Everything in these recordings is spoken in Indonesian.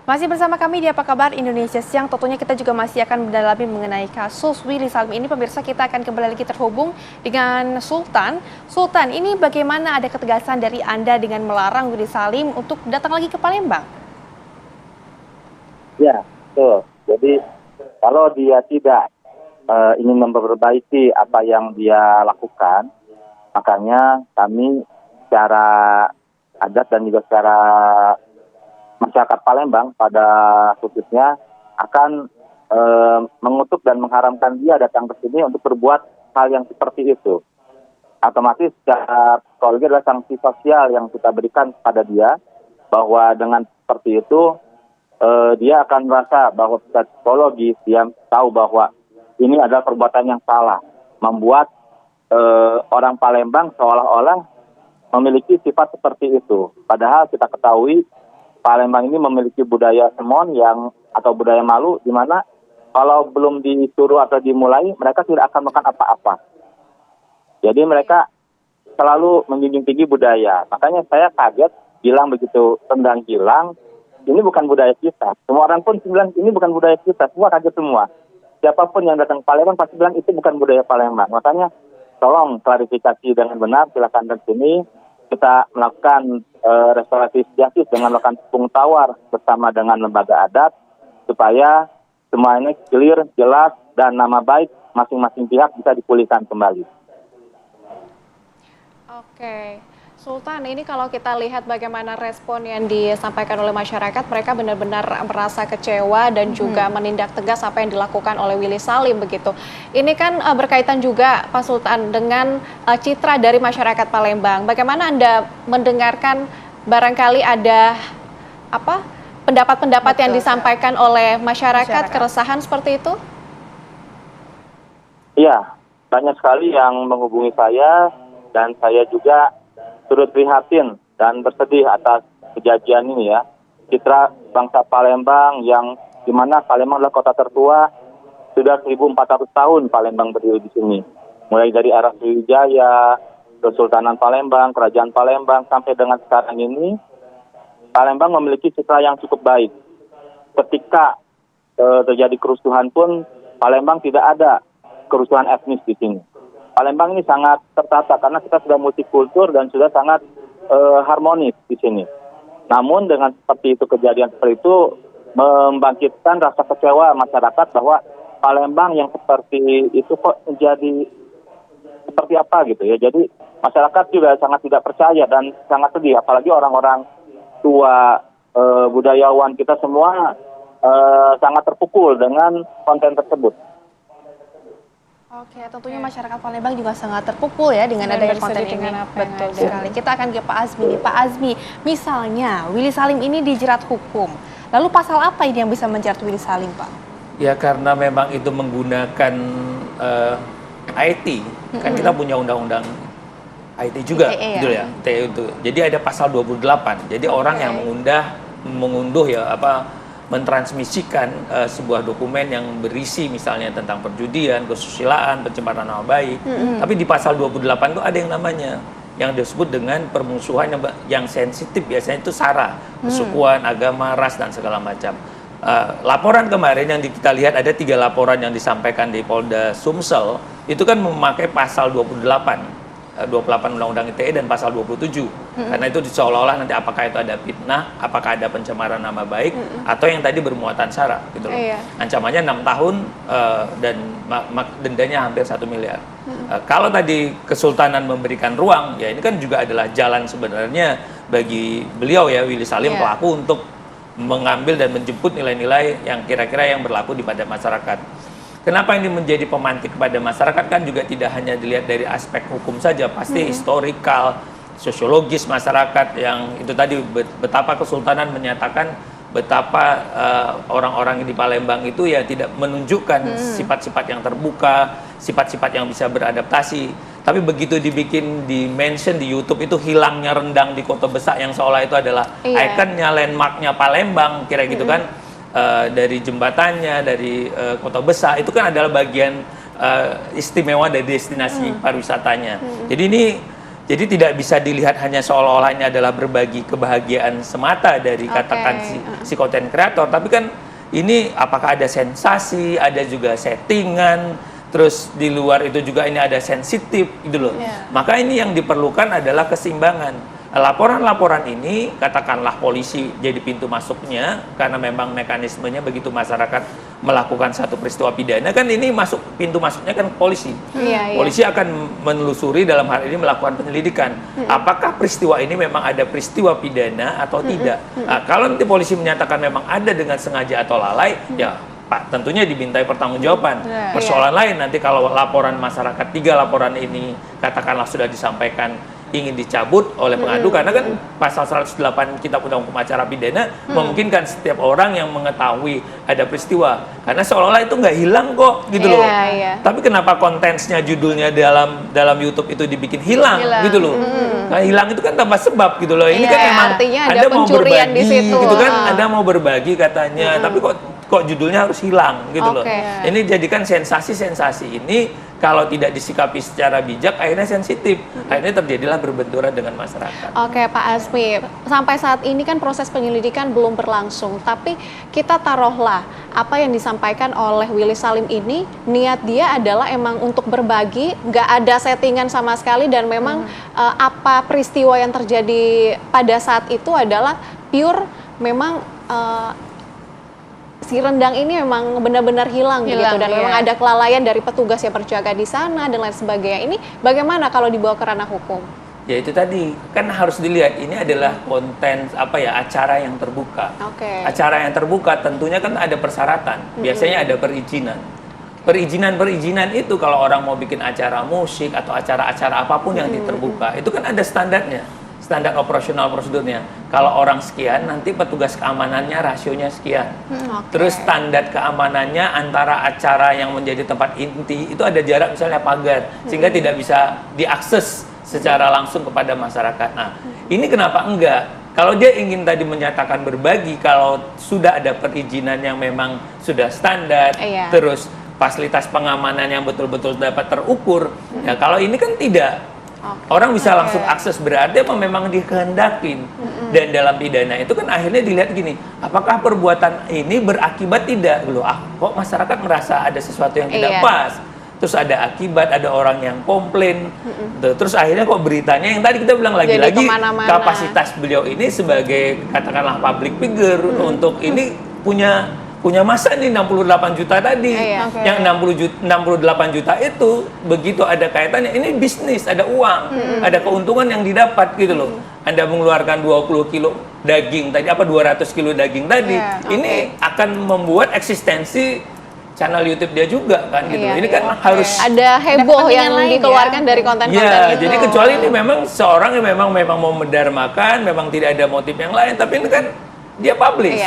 Masih bersama kami di Apa Kabar Indonesia Siang. Tentunya kita juga masih akan mendalami mengenai kasus Willy Salim ini. Pemirsa, kita akan kembali lagi terhubung dengan Sultan. Sultan, ini bagaimana ada ketegasan dari Anda dengan melarang Willy Salim untuk datang lagi ke Palembang? Ya, betul. Jadi kalau dia tidak ingin memperbaiki apa yang dia lakukan, makanya kami secara adat dan juga secara masyarakat Palembang pada khususnya akan mengutuk dan mengharamkan dia datang ke sini untuk berbuat hal yang seperti itu. Otomatis secara psikologi adalah sanksi sosial yang kita berikan kepada dia, bahwa dengan seperti itu dia akan merasa bahwa secara psikologis dia tahu bahwa ini adalah perbuatan yang salah, membuat orang Palembang seolah-olah memiliki sifat seperti itu. Padahal kita ketahui Palembang ini memiliki budaya semon atau budaya malu, di mana kalau belum disuruh atau dimulai, mereka tidak akan makan apa-apa. Jadi mereka selalu menjunjung tinggi budaya. Makanya saya kaget bilang begitu tendang hilang, ini bukan budaya kita. Semua orang pun bilang ini bukan budaya kita, semua kaget semua. Siapapun yang datang ke Palembang pasti bilang itu bukan budaya Palembang. Makanya tolong klarifikasi dengan benar, silakan ke sini. Kita melakukan restorasi justice dengan melakukan tepung tawar bersama dengan lembaga adat supaya semuanya clear, jelas, dan nama baik masing-masing pihak bisa dipulihkan kembali. Oke, Sultan, ini kalau kita lihat bagaimana respon yang disampaikan oleh masyarakat, mereka benar-benar merasa kecewa dan juga menindak tegas apa yang dilakukan oleh Willy Salim begitu. Ini kan berkaitan juga Pak Sultan dengan citra dari masyarakat Palembang. Bagaimana Anda mendengarkan barangkali ada pendapat-pendapat yang disampaikan oleh masyarakat, keresahan seperti itu? Iya, banyak sekali yang menghubungi saya dan saya juga turut prihatin dan bersedih atas kejadian ini ya. Citra bangsa Palembang yang dimana Palembang adalah kota tertua, sudah 1400 tahun Palembang berdiri di sini. Mulai dari era Sriwijaya, Kesultanan Palembang, Kerajaan Palembang, sampai dengan sekarang ini, Palembang memiliki citra yang cukup baik. Ketika terjadi kerusuhan pun, Palembang tidak ada kerusuhan etnis di sini. Palembang ini sangat tertata karena kita sudah multikultur dan sudah sangat harmonis di sini. Namun dengan seperti itu, kejadian seperti itu membangkitkan rasa kecewa masyarakat bahwa Palembang yang seperti itu kok menjadi seperti apa gitu ya. Jadi masyarakat juga sangat tidak percaya dan sangat sedih, apalagi orang-orang tua budayawan kita semua sangat terpukul dengan konten tersebut. Oke, tentunya masyarakat Palembang juga sangat terpukul ya dengan adanya konten ini. Betul sekali. Kita akan ke Pak Azmi nih. Pak Azmi, misalnya Willy Salim ini dijerat hukum. Lalu pasal apa ini yang bisa menjerat Willy Salim, Pak? Ya karena memang itu menggunakan IT. Kan kita punya undang-undang IT juga, gitu ya. ITE itu. Jadi ada pasal 28. Jadi orang yang mengunduh mentransmisikan sebuah dokumen yang berisi misalnya tentang perjudian, kesusilaan, pencemaran nama baik. Tapi di pasal 28 itu ada yang namanya yang disebut dengan permusuhan yang sensitif, biasanya itu SARA, kesukuan, agama, ras, dan segala macam. Laporan kemarin yang kita lihat ada 3 laporan yang disampaikan di Polda Sumsel, itu kan memakai pasal 28 Undang-Undang ITE dan pasal 27. Karena itu seolah-olah nanti apakah itu ada fitnah, apakah ada pencemaran nama baik, atau yang tadi bermuatan SARA gitu loh. Ancamannya 6 tahun dan dendanya hampir 1 miliar. Kalau tadi Kesultanan memberikan ruang, ya ini kan juga adalah jalan sebenarnya bagi beliau ya, Willy Salim pelaku, untuk mengambil dan menjemput nilai-nilai yang kira-kira yang berlaku di pada masyarakat. Kenapa ini menjadi pemantik kepada masyarakat, kan juga tidak hanya dilihat dari aspek hukum saja, pasti historikal, sosiologis masyarakat yang itu tadi, betapa Kesultanan menyatakan betapa orang-orang di Palembang itu ya tidak menunjukkan sifat-sifat yang terbuka, sifat-sifat yang bisa beradaptasi. Tapi begitu di mention di YouTube itu hilangnya rendang di Kota Besar yang seolah itu adalah ikonnya, landmarknya Palembang, kira gitu kan. Dari jembatannya, dari Kota Besar, itu kan adalah bagian istimewa dari destinasi pariwisatanya. Jadi ini Jadi tidak bisa dilihat hanya seolah-olah ini adalah berbagi kebahagiaan semata dari katakan si content creator, tapi kan ini apakah ada sensasi, ada juga settingan, terus di luar itu juga ini ada sensitif gitu loh. Maka ini yang diperlukan adalah keseimbangan. Laporan-laporan ini katakanlah polisi jadi pintu masuknya, karena memang mekanismenya begitu masyarakat melakukan satu peristiwa pidana kan ini pintu masuknya kan polisi. Polisi akan menelusuri, dalam hal ini melakukan penyelidikan. Apakah peristiwa ini memang ada peristiwa pidana atau tidak? Nah, kalau nanti polisi menyatakan memang ada dengan sengaja atau lalai, ya Pak tentunya dimintai pertanggungjawaban. Persoalan lain nanti kalau laporan masyarakat 3 laporan ini katakanlah sudah disampaikan ingin dicabut oleh pengadu, karena kan pasal 108 Kitab Undang Hukum Acara Pidana memungkinkan setiap orang yang mengetahui ada peristiwa, karena seolah-olah itu nggak hilang kok gitu loh. Tapi kenapa kontennya, judulnya dalam YouTube itu dibikin hilang gitu loh. Nah, hilang itu kan tanpa sebab gitu loh. Ini kan memang Anda mau berbagi di situ. Gitu kan, Anda mau berbagi katanya, tapi kok judulnya harus hilang gitu loh. Ini jadikan sensasi-sensasi ini kalau tidak disikapi secara bijak akhirnya sensitif, akhirnya terjadilah berbenturan dengan masyarakat. Oke Pak Asmi, sampai saat ini kan proses penyelidikan belum berlangsung, tapi kita taruhlah apa yang disampaikan oleh Willy Salim ini, niat dia adalah emang untuk berbagi, nggak ada settingan sama sekali, dan memang apa peristiwa yang terjadi pada saat itu adalah pure memang si rendang ini memang benar-benar hilang gitu, dan memang ada kelalaian dari petugas yang berjaga di sana dan lain sebagainya. Ini bagaimana kalau dibawa ke ranah hukum? Ya itu tadi kan harus dilihat, ini adalah konten acara yang terbuka. Acara yang terbuka tentunya kan ada persyaratan, biasanya ada perizinan. Perizinan itu kalau orang mau bikin acara musik atau acara-acara apapun yang terbuka, itu kan ada standarnya. Standar operasional prosedurnya. Kalau orang sekian, nanti petugas keamanannya rasionya sekian. Terus standar keamanannya antara acara yang menjadi tempat inti itu ada jarak misalnya pagar, sehingga tidak bisa diakses secara langsung kepada masyarakat. Nah, ini kenapa enggak? Kalau dia ingin tadi menyatakan berbagi, kalau sudah ada perizinan yang memang sudah standar, terus fasilitas pengamanan yang betul-betul dapat terukur, ya kalau ini kan tidak. Orang bisa langsung akses, berarti apa memang dikehendakin. Dan dalam pidana itu kan akhirnya dilihat gini, apakah perbuatan ini berakibat tidak? Loh, kok masyarakat merasa ada sesuatu yang tidak pas. Terus ada akibat, ada orang yang komplain. Terus akhirnya kok beritanya yang tadi kita bilang lagi-lagi kapasitas beliau ini sebagai katakanlah public figure untuk ini punya masa nih 68 juta tadi. Yang 68 juta itu begitu ada kaitannya, ini bisnis, ada uang, ada keuntungan yang didapat gitu loh. Anda mengeluarkan 20 kilo daging tadi, 200 kilo daging tadi, ini akan membuat eksistensi channel YouTube dia juga kan gitu. Ini kan harus ada heboh yang dikeluarkan dari konten-konten itu. Jadi kecuali ini memang seorang yang memang mau mendarmakan, memang tidak ada motif yang lain, tapi ini kan dia publish.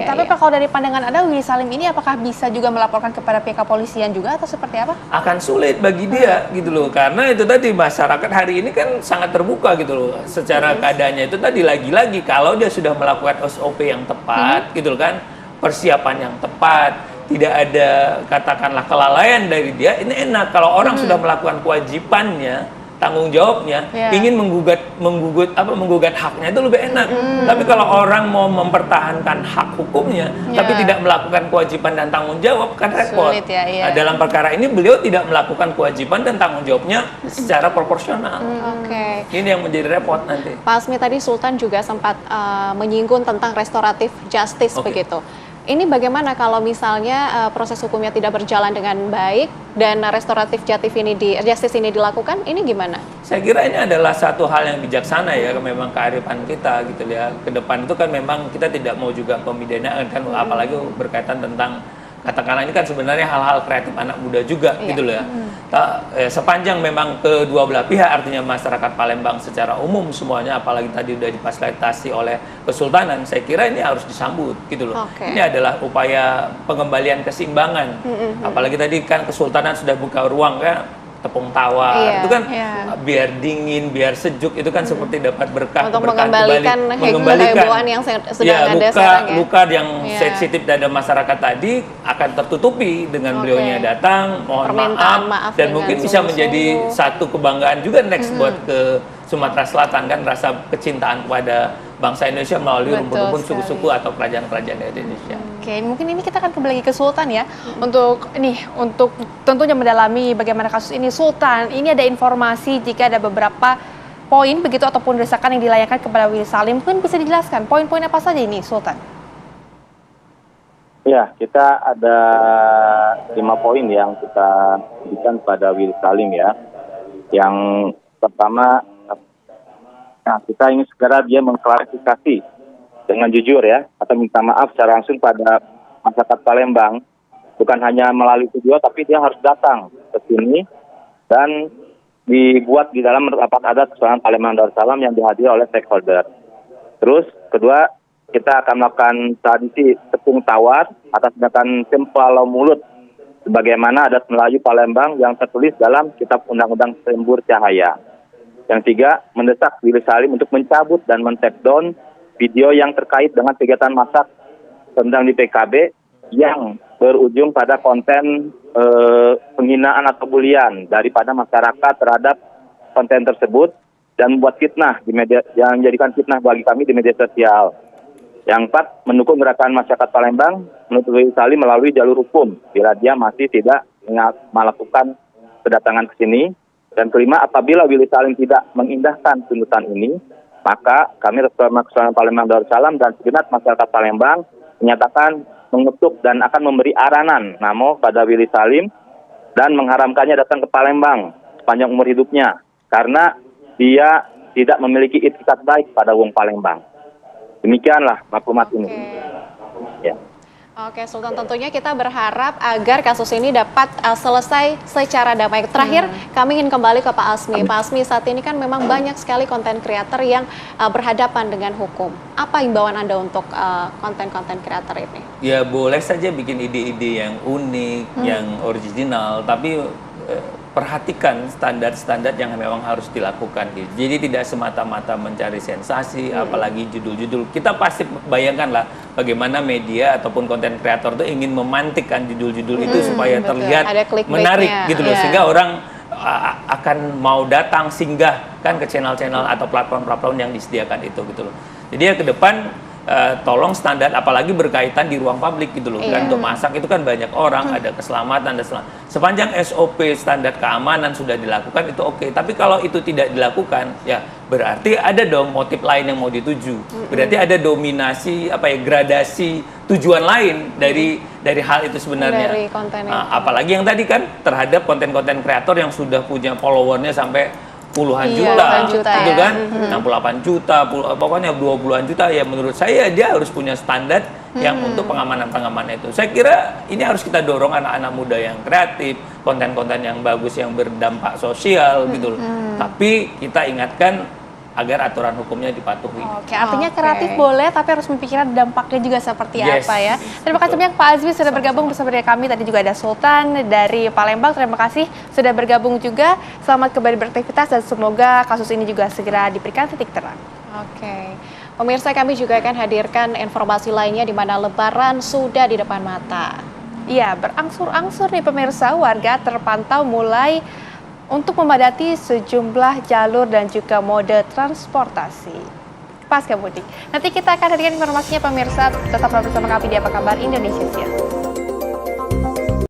Tapi kalau dari pandangan Anda, Willy Salim ini apakah bisa juga melaporkan kepada pihak kepolisian juga atau seperti apa? Akan sulit bagi dia gitu loh, karena itu tadi masyarakat hari ini kan sangat terbuka gitu loh. Secara keadaannya itu tadi lagi-lagi kalau dia sudah melakukan SOP yang tepat gitu loh kan, persiapan yang tepat, tidak ada katakanlah kelalaian dari dia, ini enak. Kalau orang sudah melakukan kewajibannya, tanggung jawabnya, ingin menggugat haknya itu lebih enak. Tapi kalau orang mau mempertahankan hak hukumnya, tapi tidak melakukan kewajiban dan tanggung jawab, kan repot. Sulit, Nah, dalam perkara ini beliau tidak melakukan kewajiban dan tanggung jawabnya secara proporsional. Ini yang menjadi repot nanti. Pak Asmi, tadi Sultan juga sempat menyinggung tentang restoratif justice begitu. Ini bagaimana kalau misalnya proses hukumnya tidak berjalan dengan baik dan restoratif justice ini dilakukan, ini gimana? Saya kira ini adalah satu hal yang bijaksana ya, memang kearifan kita gitu ya. Ke depan itu kan memang kita tidak mau juga pemidanaan kan, apalagi berkaitan tentang katakanlah ini kan sebenarnya hal-hal kreatif anak muda juga gitu loh ya. Sepanjang memang kedua belah pihak, artinya masyarakat Palembang secara umum semuanya, apalagi tadi udah difasilitasi oleh Kesultanan, saya kira ini harus disambut gitu loh. Ini adalah upaya pengembalian keseimbangan. Apalagi tadi kan Kesultanan sudah buka ruang ya, tepung tawar. Iya, Itu kan iya. biar dingin, biar sejuk, itu kan seperti dapat berkah, Untuk keberkahan mengembalikan kehebohan yang sedang ada sekarang ya. luka yang Iya. sensitif dada masyarakat tadi akan tertutupi dengan Oke. beliaunya datang, mohon Permintaan maaf, maaf dan dengan mungkin bisa menjadi sungguh-sungguh. satu kebanggaan juga next buat ke Sumatera Selatan kan, rasa kecintaan kepada bangsa Indonesia melalui Betul rumpun-rumpun sekali. suku-suku atau kerajaan-kerajaan dari Indonesia. Oke, mungkin ini kita akan kembali lagi ke Sultan ya. Untuk tentunya mendalami bagaimana kasus ini, Sultan, ini ada informasi jika ada beberapa poin begitu ataupun desakan yang dilayangkan kepada Willy Salim, mungkin bisa dijelaskan poin-poin apa saja ini, Sultan? Ya, kita ada 5 poin yang kita berikan pada Willy Salim ya. Yang pertama, kita ingin segera dia mengklarifikasi dengan jujur ya, atau minta maaf secara langsung pada masyarakat Palembang, bukan hanya melalui video, tapi dia harus datang ke sini dan dibuat di dalam rapat adat Kesultanan Palembang Darussalam yang dihadiri oleh stakeholder. Terus kedua, kita akan melakukan tradisi tepung tawar atas tindakan Cempala Mulut sebagaimana adat Melayu Palembang yang tertulis dalam Kitab Undang-Undang Sembur Cahaya. Yang tiga, mendesak Willy Salim untuk mencabut dan men-take down video yang terkait dengan kegiatan masak tendang di PKB yang berujung pada konten penghinaan atau bulian daripada masyarakat terhadap konten tersebut dan membuat fitnah di media, yang menjadikan fitnah bagi kami di media sosial. Yang empat, mendukung gerakan masyarakat Palembang menuntut Willy Salim melalui jalur hukum bila dia masih tidak melakukan kedatangan ke sini. Dan kelima, apabila Willy Salim tidak mengindahkan tuntutan ini, maka kami Restorma Kesultanan Palembang Darussalam dan segenap masyarakat Palembang menyatakan mengutuk dan akan memberi aranan namo pada Willy Salim dan mengharamkannya datang ke Palembang sepanjang umur hidupnya karena dia tidak memiliki itikat baik pada wong Palembang. Demikianlah maklumat ini. Ya. Oke, Sultan, tentunya kita berharap agar kasus ini dapat selesai secara damai. Terakhir, kami ingin kembali ke Pak Asmi. Pak Asmi, saat ini kan memang banyak sekali konten kreator yang berhadapan dengan hukum. Apa imbauan Anda untuk konten-konten kreator ini? Ya, boleh saja bikin ide-ide yang unik, yang original, tapi perhatikan standar-standar yang memang harus dilakukan gitu. Jadi tidak semata-mata mencari sensasi, apalagi judul-judul. Kita pasti bayangkanlah bagaimana media ataupun konten kreator itu ingin memantikkan judul-judul itu supaya terlihat menarik gitu loh, sehingga orang akan mau datang singgah kan ke channel-channel atau platform-platform yang disediakan itu gitu loh. Jadi ya ke depan tolong standar, apalagi berkaitan di ruang publik gitu loh. Kan untuk masak itu kan banyak orang, ada keselamatan dan sepanjang SOP standar keamanan sudah dilakukan itu oke. Tapi kalau itu tidak dilakukan, ya berarti ada dong motif lain yang mau dituju. Berarti ada dominasi gradasi tujuan lain dari hal itu sebenarnya. Dari konten apalagi yang tadi kan terhadap konten-konten kreator yang sudah punya followernya sampai puluhan juta, gitu kan, 68 juta, pokoknya 20-an juta, ya menurut saya dia harus punya standar yang untuk pengamanan itu. Saya kira ini harus kita dorong anak-anak muda yang kreatif, konten-konten yang bagus, yang berdampak sosial gitu loh. Tapi kita ingatkan agar aturan hukumnya dipatuhi. Oke, artinya kreatif boleh, tapi harus memikirkan dampaknya juga seperti apa ya. Terima kasih banyak Pak Azmi sudah bergabung bersama dengan kami. Tadi juga ada Sultan dari Palembang. Terima kasih sudah bergabung juga. Selamat kembali beraktivitas dan semoga kasus ini juga segera diberikan titik terang. Oke. Pemirsa, kami juga akan hadirkan informasi lainnya di mana Lebaran sudah di depan mata. Iya, berangsur-angsur nih pemirsa, warga terpantau mulai untuk memadati sejumlah jalur dan juga mode transportasi pasca mudik. Nanti kita akan hadirkan informasinya pemirsa, tetaplah bersama kami di Apa Kabar Indonesia Siang.